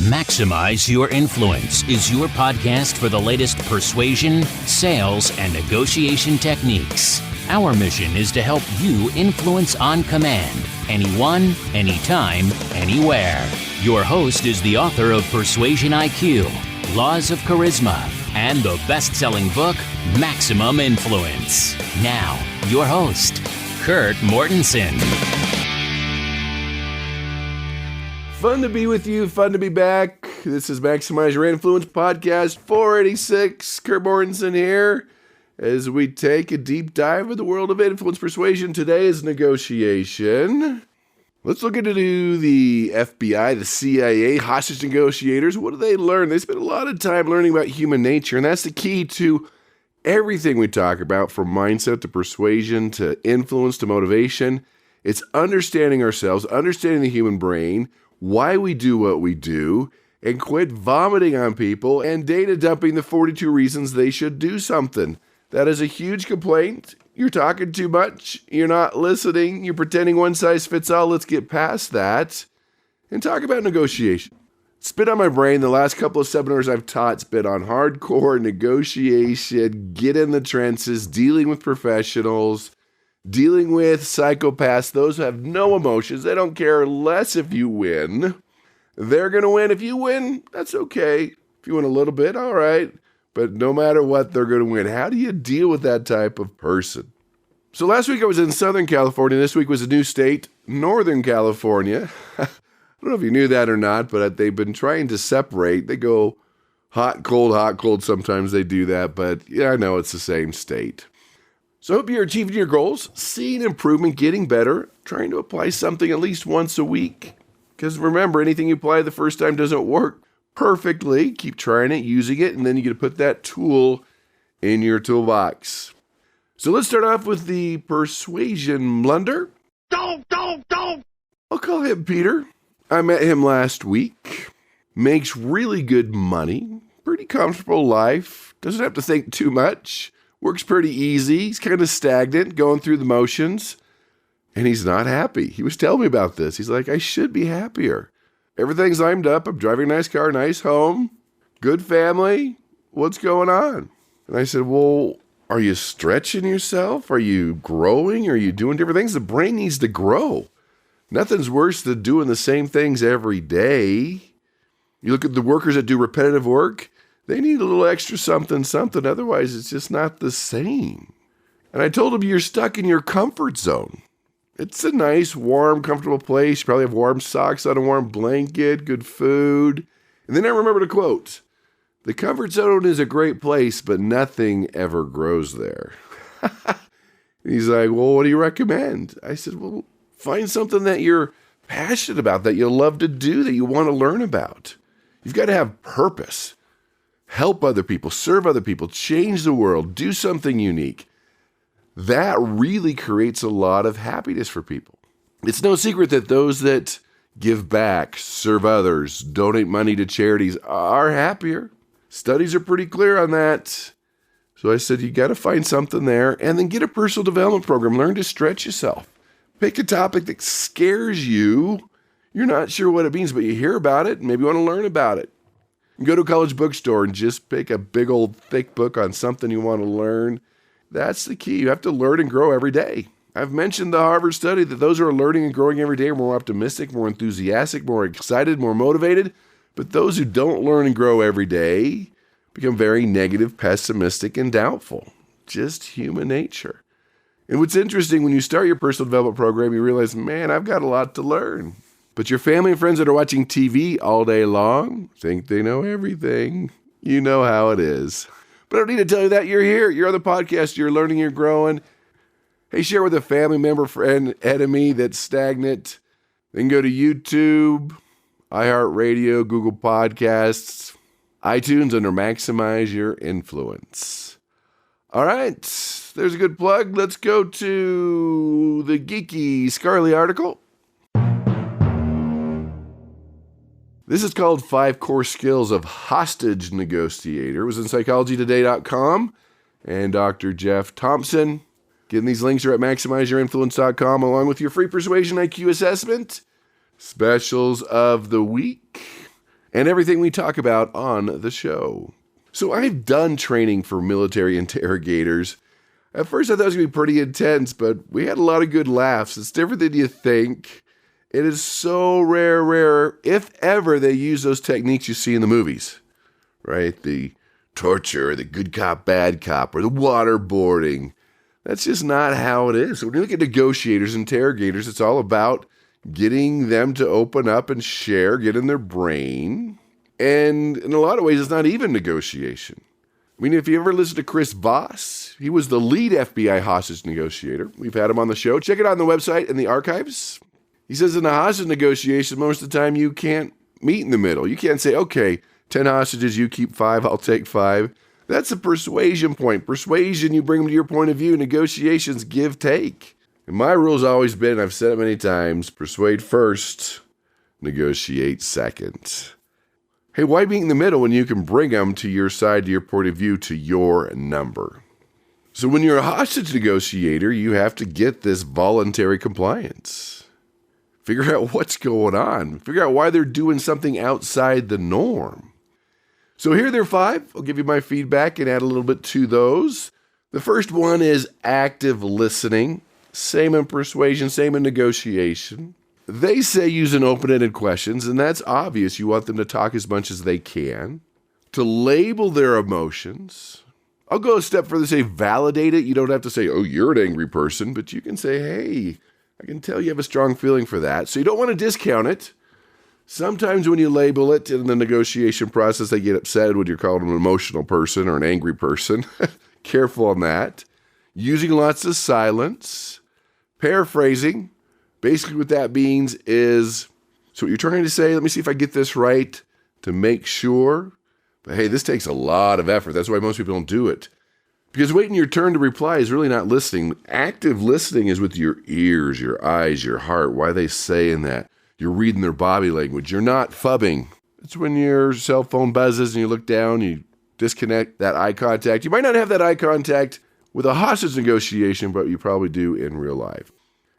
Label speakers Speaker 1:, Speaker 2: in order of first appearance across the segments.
Speaker 1: Maximize Your Influence is your podcast for the latest persuasion, sales, and negotiation techniques. Our mission is to help you influence on command, anyone, anytime, anywhere. Your host is the author of Persuasion IQ, Laws of Charisma, and the best-selling book, Maximum Influence. Now, your host, Kurt Mortensen.
Speaker 2: Fun to be with you. Fun to be back. This is Maximize Your Influence podcast 486. Kurt Mortensen here as we take a deep dive of the world of influence persuasion. Today is negotiation. Let's look into the FBI, the CIA, hostage negotiators. What do they learn? They spend a lot of time learning about human nature, and that's the key to everything we talk about, from mindset to persuasion to influence to motivation. It's understanding ourselves, understanding the human brain, why we do what we do, and quit vomiting on people and data dumping the 42 reasons they should do something. That is a huge complaint. You're talking too much. You're not listening. You're pretending one size fits all. Let's get past that and talk about negotiation. It's been on my brain. The last couple of seminars I've taught, it's been on hardcore negotiation, get in the trenches, dealing with professionals, dealing with psychopaths, those who have no emotions. They don't care less if you win. They're going to win. If you win, that's okay. If you win a little bit, all right. But no matter what, they're going to win. How do you deal with that type of person? So last week I was in Southern California. This week was a new state, Northern California. I don't know if you knew that or not, but they've been trying to separate. They go hot, cold. Sometimes they do that. But yeah, I know it's the same state. So I hope you're achieving your goals, seeing improvement, getting better, trying to apply something at least once a week. Because remember, anything you apply the first time doesn't work perfectly. Keep trying it, using it, and then you get to put that tool in your toolbox. So let's start off with the persuasion blunder. Don't! I'll call him Peter. I met him last week. Makes really good money. Pretty comfortable life. Doesn't have to think too much. Works pretty easy. He's kind of stagnant, going through the motions, and he's not happy. He was telling me about this. He's like, I should be happier. Everything's lined up. I'm driving a nice car, nice home, good family. What's going on? And I said, well, are you stretching yourself? Are you growing? Are you doing different things? The brain needs to grow. Nothing's worse than doing the same things every day. You look at the workers that do repetitive work. They need a little extra something. Otherwise, it's just not the same. And I told him, you're stuck in your comfort zone. It's a nice, warm, comfortable place. You probably have warm socks on, a warm blanket, good food. And then I remembered a quote. The comfort zone is a great place, but nothing ever grows there. He's like, well, what do you recommend? I said, well, find something that you're passionate about, that you love to do, that you want to learn about. You've got to have purpose. Help other people, serve other people, change the world, do something unique. That really creates a lot of happiness for people. It's no secret that those that give back, serve others, donate money to charities are happier. Studies are pretty clear on that. So I said, you got to find something there and then get a personal development program. Learn to stretch yourself. Pick a topic that scares you. You're not sure what it means, but you hear about it and maybe you want to learn about it. Go to a college bookstore and just pick a big old thick book on something you want to learn. That's the key. You have to learn and grow every day. I've mentioned the Harvard study that those who are learning and growing every day are more optimistic, more enthusiastic, more excited, more motivated. But those who don't learn and grow every day become very negative, pessimistic, and doubtful. Just human nature. And what's interesting, when you start your personal development program, you realize, man, I've got a lot to learn. But your family and friends that are watching TV all day long think they know everything. You know how it is. But I don't need to tell you that. You're here. You're on the podcast. You're learning. You're growing. Hey, share with a family member, friend, enemy that's stagnant. Then go to YouTube, iHeartRadio, Google Podcasts, iTunes under Maximize Your Influence. All right. There's a good plug. Let's go to the geeky Scarly article. This is called 5 Core Skills of Hostage Negotiator. It was in psychologytoday.com and Dr. Jeff Thompson. Again, these links are at maximizeyourinfluence.com along with your free Persuasion IQ assessment. Specials of the week. and everything we talk about on the show. So I've done training for military interrogators. At first I thought it was going to be pretty intense, but we had a lot of good laughs. It's different than you think. It is so rare, if ever, they use those techniques you see in the movies, right? The torture, the good cop, bad cop, or the waterboarding. That's just not how it is. So when you look at negotiators, interrogators, it's all about getting them to open up and share, get in their brain. And in a lot of ways, it's not even negotiation. I mean, if you ever listen to Chris Voss, he was the lead FBI hostage negotiator. We've had him on the show. Check it out on the website in the archives. He says in a hostage negotiation, most of the time you can't meet in the middle. You can't say, okay, 10 hostages, you keep 5, I'll take 5. That's a persuasion point. Persuasion, you bring them to your point of view. Negotiations, give, take. And my rule's always been, I've said it many times, persuade first, negotiate second. Hey, why meet in the middle when you can bring them to your side, to your point of view, to your number? So when you're a hostage negotiator, you have to get this voluntary compliance. Figure out what's going on. Figure out why they're doing something outside the norm. So here there are 5. I'll give you my feedback and add a little bit to those. The first one is active listening. Same in persuasion, same in negotiation. They say using open-ended questions, and that's obvious. You want them to talk as much as they can. To label their emotions. I'll go a step further, say validate it. You don't have to say, oh, you're an angry person, but you can say, hey, I can tell you have a strong feeling for that. So you don't want to discount it. Sometimes when you label it in the negotiation process, they get upset when you're called an emotional person or an angry person. Careful on that. Using lots of silence. Paraphrasing. Basically what that means is, so what you're trying to say, let me see if I get this right to make sure. But hey, this takes a lot of effort. That's why most people don't do it. Because waiting your turn to reply is really not listening. Active listening is with your ears, your eyes, your heart. Why are they saying that? You're reading their body language. You're not phubbing. It's when your cell phone buzzes and you look down, you disconnect that eye contact. You might not have that eye contact with a hostage negotiation, but you probably do in real life.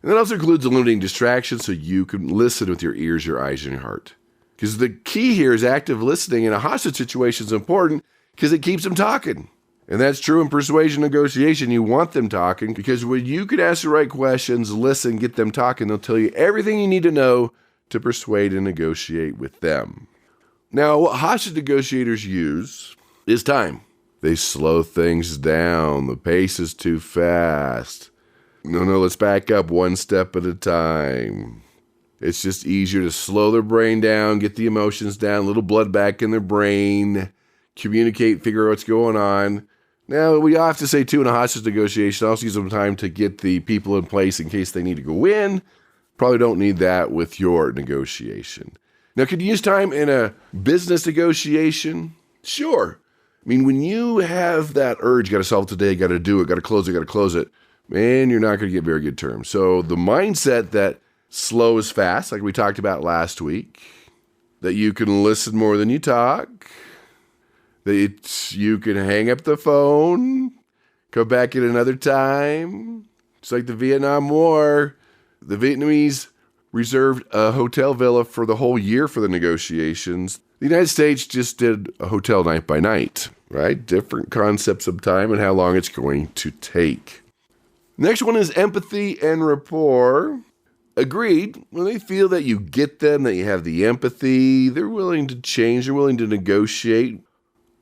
Speaker 2: And that also includes eliminating distractions so you can listen with your ears, your eyes, and your heart. Because the key here is active listening in a hostage situation is important because it keeps them talking. And that's true in persuasion negotiation. You want them talking because when you can ask the right questions, listen, get them talking, they'll tell you everything you need to know to persuade and negotiate with them. Now, what hostage negotiators use is time. They slow things down. The pace is too fast. No, let's back up one step at a time. It's just easier to slow their brain down, get the emotions down, a little blood back in their brain, communicate, figure out what's going on. Now, we have to say, too, in a hostage negotiation, also use some time to get the people in place in case they need to go in. Probably don't need that with your negotiation. Now, could you use time in a business negotiation? Sure. I mean, when you have that urge, got to solve it today, got to do it, got to close it, man, you're not going to get very good terms. So the mindset that slow is fast, like we talked about last week, that you can listen more than you talk, that you can hang up the phone, come back at another time. It's like the Vietnam War. The Vietnamese reserved a hotel villa for the whole year for the negotiations. The United States just did a hotel night by night, right? Different concepts of time and how long it's going to take. Next one is empathy and rapport. Agreed. When they feel that you get them, that you have the empathy, they're willing to change, they're willing to negotiate.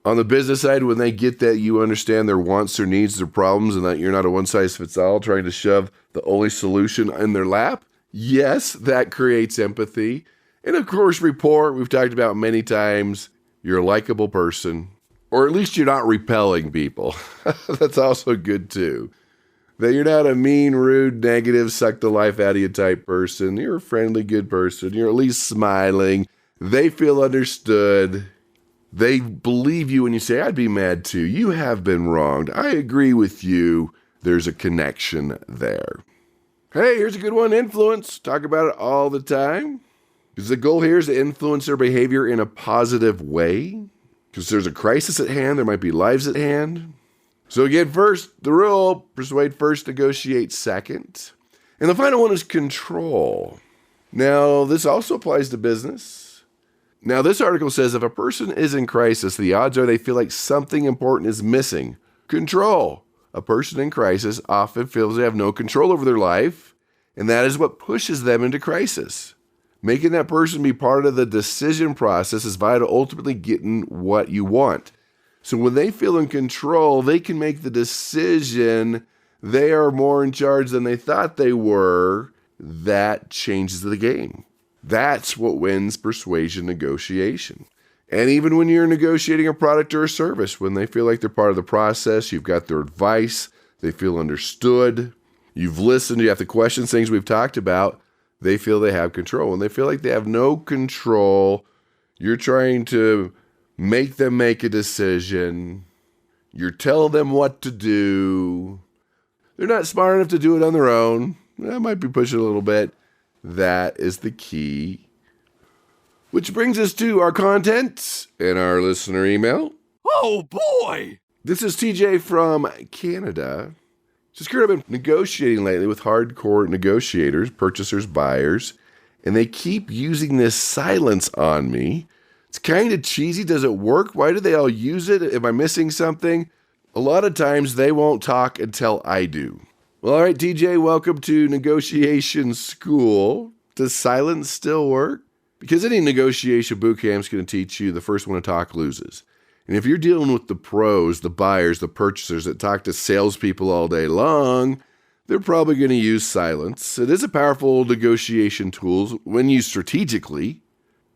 Speaker 2: On the business side, when they get that you understand their wants, their needs, their problems, and that you're not a one-size-fits-all trying to shove the only solution in their lap, yes, that creates empathy. And of course, rapport, we've talked about many times, you're a likable person, or at least you're not repelling people. That's also good too. That you're not a mean, rude, negative, suck the life out of you type person. You're a friendly, good person. You're at least smiling. They feel understood. They believe you when you say, I'd be mad too. You have been wronged. I agree with you. There's a connection there. Hey, here's a good one. Influence. Talk about it all the time. Because the goal here is to influence their behavior in a positive way. Because there's a crisis at hand. There might be lives at hand. So again, first, the rule, persuade first, negotiate second. And the final one is control. Now, this also applies to business. Now, this article says if a person is in crisis, the odds are they feel like something important is missing. Control. A person in crisis often feels they have no control over their life, and that is what pushes them into crisis. Making that person be part of the decision process is vital to ultimately getting what you want. So when they feel in control, they can make the decision. They are more in charge than they thought they were. That changes the game. That's what wins persuasion negotiation. And even when you're negotiating a product or a service, when they feel like they're part of the process, you've got their advice, they feel understood, you've listened, you have to question things we've talked about, they feel they have control. When they feel like they have no control, you're trying to make them make a decision, you're telling them what to do, they're not smart enough to do it on their own, that might be pushing a little bit. That is the key. Which brings us to our content and our listener email.
Speaker 3: Oh boy!
Speaker 2: This is TJ from Canada. Just I've been negotiating lately with hardcore negotiators, purchasers, buyers, and they keep using this silence on me. It's kind of cheesy. Does it work? Why do they all use it? Am I missing something? A lot of times they won't talk until I do. Well, all right, TJ, welcome to negotiation school. Does silence still work? Because any negotiation boot camp is going to teach you the first one to talk loses. And if you're dealing with the pros, the buyers, the purchasers that talk to salespeople all day long, they're probably going to use silence. It is a powerful negotiation tool when used strategically.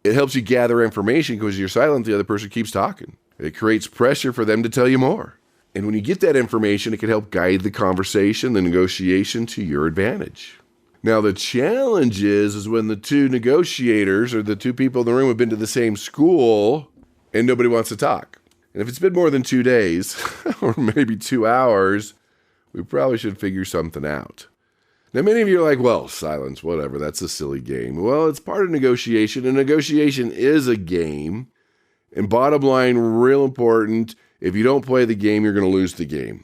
Speaker 2: It helps you gather information because you're silent, the other person keeps talking. It creates pressure for them to tell you more. And when you get that information, it can help guide the conversation, the negotiation to your advantage. Now, the challenge is when the two negotiators or the two people in the room have been to the same school and nobody wants to talk. And if it's been more than 2 days or maybe 2 hours, we probably should figure something out. Now, many of you are like, well, silence, whatever, that's a silly game. Well, it's part of negotiation, and negotiation is a game. And bottom line, real important, if you don't play the game, you're going to lose the game.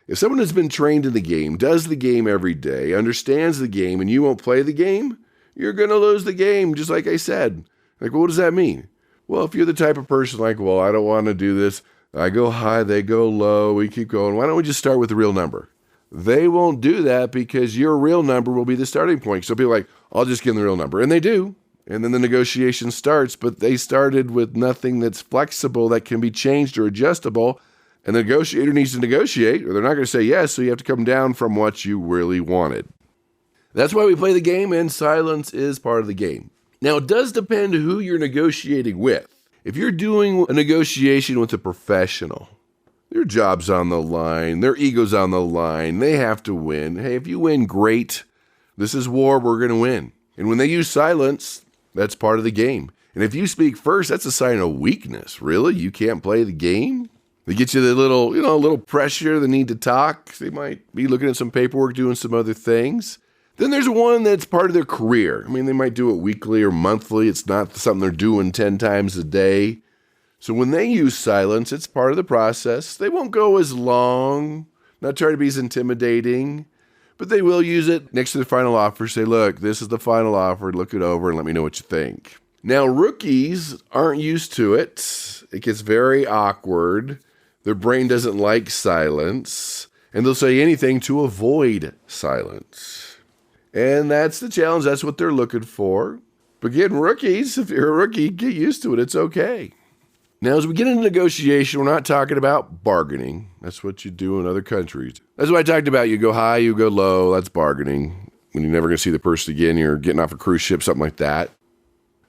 Speaker 2: If someone has been trained in the game, does the game every day, understands the game, and you won't play the game, you're going to lose the game, just like I said. Like, what does that mean? Well, if you're the type of person like, well, I don't want to do this. I go high, they go low, we keep going. Why don't we just start with the real number? They won't do that because your real number will be the starting point. So people are like, I'll just give them the real number. And they do. And then the negotiation starts, but they started with nothing that's flexible that can be changed or adjustable. And the negotiator needs to negotiate, or they're not going to say yes, so you have to come down from what you really wanted. That's why we play the game, and silence is part of the game. Now, it does depend who you're negotiating with. If you're doing a negotiation with a professional, their job's on the line, their ego's on the line, they have to win. Hey, if you win, great. This is war, we're going to win. And when they use silence, that's part of the game. And if you speak first, that's a sign of weakness. Really? You can't play the game? They get you the little, a little pressure, the need to talk. They might be looking at some paperwork, doing some other things. Then there's one that's part of their career. I mean, they might do it weekly or monthly. It's not something they're doing 10 times a day. So when they use silence, it's part of the process. They won't go as long, not try to be as intimidating, but they will use it next to the final offer. Say, look, this is the final offer. Look it over and let me know what you think. Now, rookies aren't used to it. It gets very awkward. Their brain doesn't like silence, and they'll say anything to avoid silence. And that's the challenge. That's what they're looking for. But again, rookies, if you're a rookie, get used to it. It's okay. Now, as we get into negotiation, we're not talking about bargaining. That's what you do in other countries. That's what I talked about. You go high, you go low. That's bargaining. When you're never going to see the person again, you're getting off a cruise ship, something like that.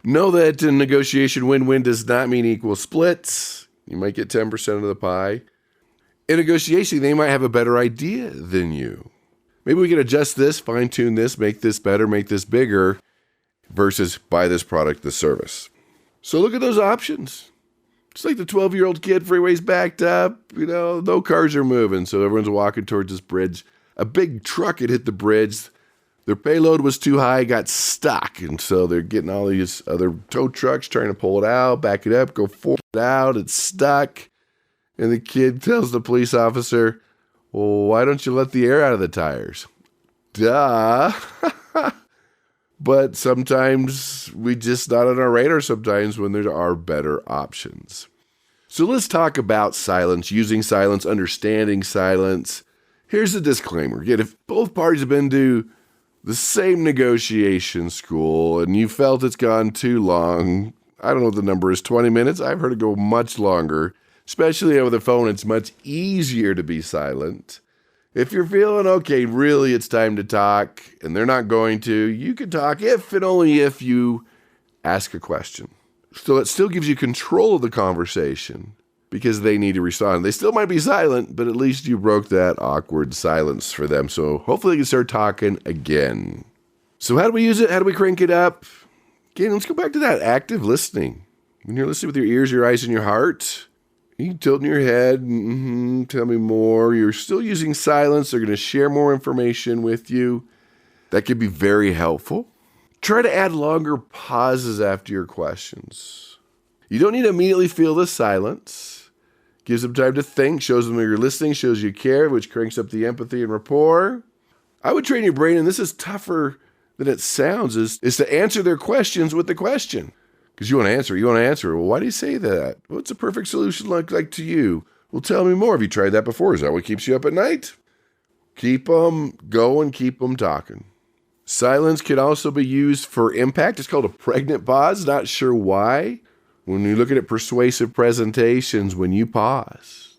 Speaker 2: Know that in negotiation, win-win does not mean equal splits. You might get 10% of the pie. In negotiation, they might have a better idea than you. Maybe we can adjust this, fine-tune this, make this better, make this bigger, versus buy this product, this service. So look at those options. It's like the 12-year-old kid, freeway's backed up, no cars are moving, so everyone's walking towards this bridge. A big truck had hit the bridge. Their payload was too high, got stuck, and so they're getting all these other tow trucks trying to pull it out, back it up, go forward out, it's stuck. And the kid tells the police officer, well, why don't you let the air out of the tires? Duh. but sometimes we just not on our radar sometimes when there are better options. So let's talk about silence, using silence, understanding silence. Here's a disclaimer. Again, if both parties have been to the same negotiation school and you felt it's gone too long, I don't know what the number is, 20 minutes? I've heard it go much longer. Especially over the phone, it's much easier to be silent. If you're feeling okay, really it's time to talk, and they're not going to, you can talk if and only if you ask a question. So it still gives you control of the conversation because they need to respond. They still might be silent, but at least you broke that awkward silence for them. So hopefully they can start talking again. So how do we use it? How do we crank it up? Again, let's go back to that active listening. When you're listening with your ears, your eyes, and your heart, you tilting your head, tell me more. You're still using silence. They're going to share more information with you. That could be very helpful. Try to add longer pauses after your questions. You don't need to immediately feel the silence. Gives them time to think, shows them that you're listening, shows you care, which cranks up the empathy and rapport. I would train your brain, and this is tougher than it sounds, is to answer their questions with the question. Because you want to answer. Well, why do you say that? What's a perfect solution look like to you? Well, tell me more. Have you tried that before? Is that what keeps you up at night? Keep them going, keep them talking. Silence can also be used for impact. It's called a pregnant pause. Not sure why. When you look at persuasive presentations, when you pause,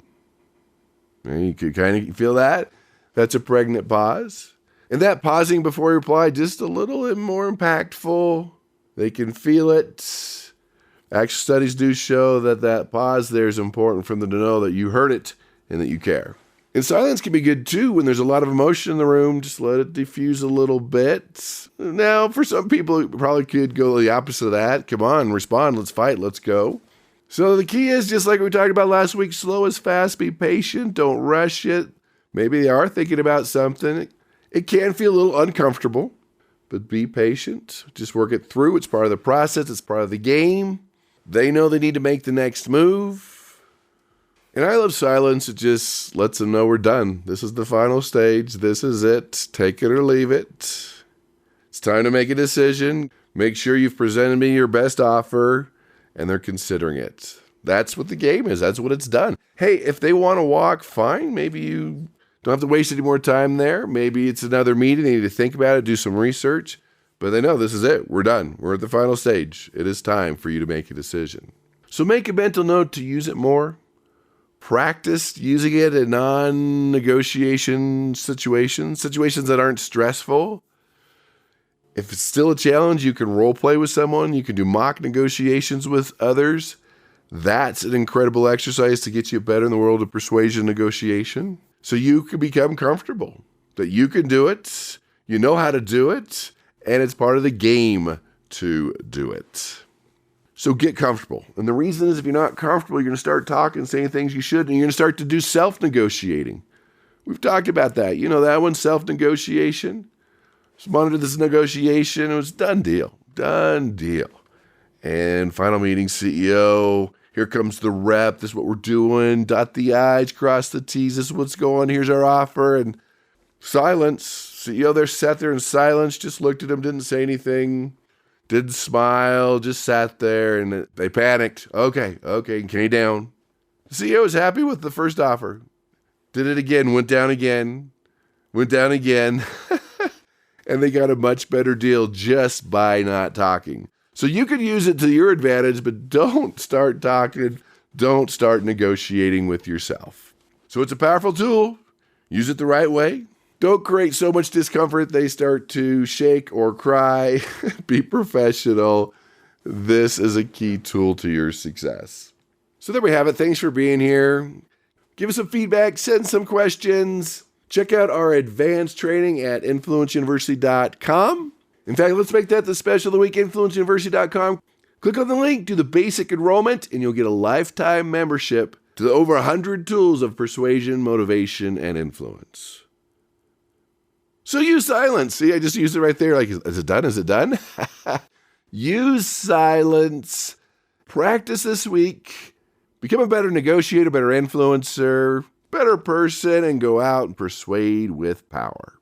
Speaker 2: you could kind of feel that. That's a pregnant pause. And that pausing before you reply, just a little more impactful. They can feel it. Actual studies do show that pause there is important for them to know that you heard it and that you care. And silence can be good too when there's a lot of emotion in the room. Just let it diffuse a little bit. Now, for some people, it probably could go the opposite of that. Come on, respond. Let's fight. Let's go. So the key is, just like we talked about last week, slow is fast. Be patient. Don't rush it. Maybe they are thinking about something. It can feel a little uncomfortable, but be patient. Just work it through. It's part of the process. It's part of the game. They know they need to make the next move. And I love silence. It just lets them know we're done. This is the final stage. This is it. Take it or leave it. It's time to make a decision. Make sure you've presented me your best offer, and they're considering it. That's what the game is. That's what it's done. Hey, if they want to walk, fine. Maybe you don't have to waste any more time there. Maybe it's another meeting. They need to think about it, do some research. But they know this is it. We're done. We're at the final stage. It is time for you to make a decision. So make a mental note to use it more. Practice using it in non-negotiation situations that aren't stressful. If it's still a challenge, you can role play with someone. You can do mock negotiations with others. That's an incredible exercise to get you better in the world of persuasion negotiation. So you can become comfortable that you can do it, you know how to do it, and it's part of the game to do it. So get comfortable. And the reason is if you're not comfortable, you're going to start talking, saying things you shouldn't, and you're going to start to do self-negotiating. We've talked about that. You know that one, self-negotiation? So monitor this negotiation. It was done deal. And final meeting, CEO, here comes the rep. This is what we're doing. Dot the I's, cross the T's. This is what's going on. Here's our offer. And silence. CEO there sat there in silence, just looked at him, didn't say anything. Didn't smile, just sat there, and they panicked. Okay, came down. The CEO was happy with the first offer. Did it again, went down again. And they got a much better deal just by not talking. So you could use it to your advantage, but don't start talking. Don't start negotiating with yourself. So it's a powerful tool. Use it the right way. Don't create so much discomfort they start to shake or cry. Be professional. This is a key tool to your success. So there we have it. Thanks for being here. Give us some feedback. Send some questions. Check out our advanced training at influenceuniversity.com. In fact, let's make that the special of the week, influenceuniversity.com. Click on the link, do the basic enrollment, and you'll get a lifetime membership to the over 100 tools of persuasion, motivation, and influence. So use silence. See, I just used it right there. Like, is it done? Is it done? Use silence. Practice this week. Become a better negotiator, better influencer, better person, and go out and persuade with power.